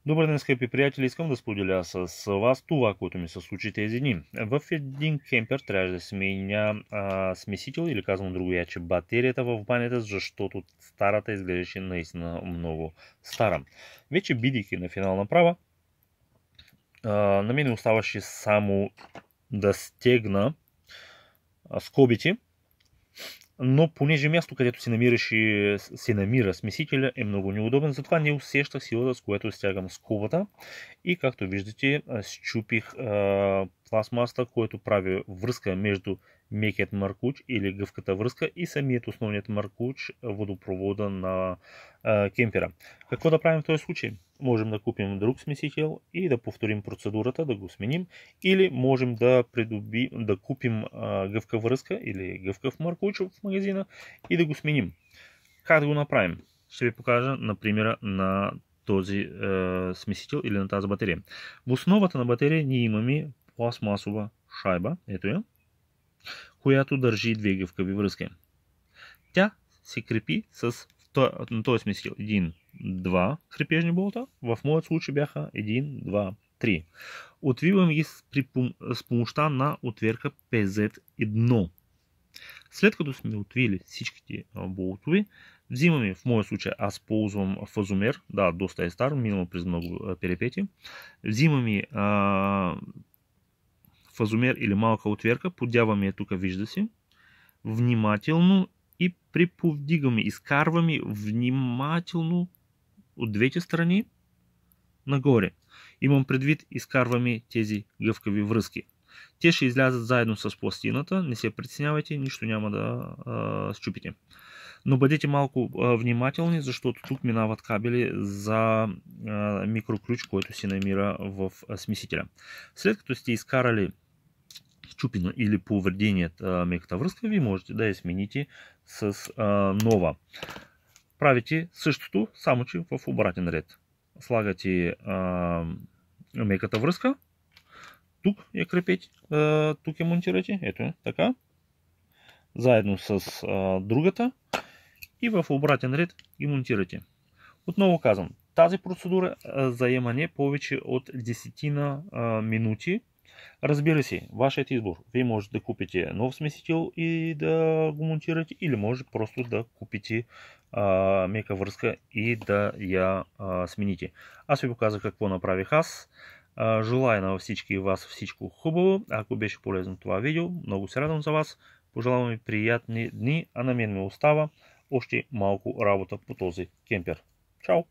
Добър ден, скъпи приятели! Искам да споделя с вас това, което ми се случи тези дни. В един кемпер трябваше да сменя смесител или казвам другояче батерията в банята, защото старата изглеждаше наистина много стара. Вече бидейки на финална права, на мен оставаше само да стегна скобите, но понеже място, където се намира смесителя, е много неудобен, затова не усещах силата, с която стягам скобата. И както виждате, счупих пластмасата, което прави връзка между мекият маркуч или гъвката връзка и самият основният маркуч, водопровода на кемпера. Какво да правим в този случай? Можем да купим друг смесител и да повторим процедурата, да го сменим, или можем да купим гъвка връзка или гъвкав маркуч в магазина и да го сменим. Как да го направим? Ще ви покажа на примера на този смесител или на тази батерия. В основата на батерия ние имаме пластмасова шайба, ето я, която държи две гъвкави връзки. Тя се крепи с този смесител 1-2 крепежни болта. В моят случай бяха 1-2-3. Отвивам ги с помощта на отверка PZ1. След като сме отвили всичките болтове, взимаме, в моя случай аз ползвам фазомер, да, доста е стар, минал през много перипети. Взимаме фазомер или малка отверка, подяваме я тук, вижда се, внимателно и приповдигаме, изкарваме внимателно от двете страни нагоре. Имам предвид, изкарваме тези гъвкави връзки. Те ще излязат заедно с пластината, не се притеснявайте, нищо няма да счупите. Но бъдете малко внимателни, защото тук минават кабели за микроключ, който се намира в смесителя. След като сте изкарали счупена или повреденият меката връзка, ви можете да я смените с нова. Правите същото, само че в обратен ред. Слагате меката връзка, тук я крепете, тук я монтирате, ето е, така, заедно с другата и в обратен ред ги монтирате. Отново казвам, тази процедура заема не повече от 10 минути. Разбира се, вашият избор. Вие можете да купите нов смесител и да го монтирате, или може просто да купите мека връзка и да я смените. Аз ви показах какво направих аз. Желая на всички вас всичко хубаво. Ако беше полезно това видео, много се радвам за вас. Пожелавам ви приятни дни, а на мен ми остава още малко работа по този кемпер. Чао!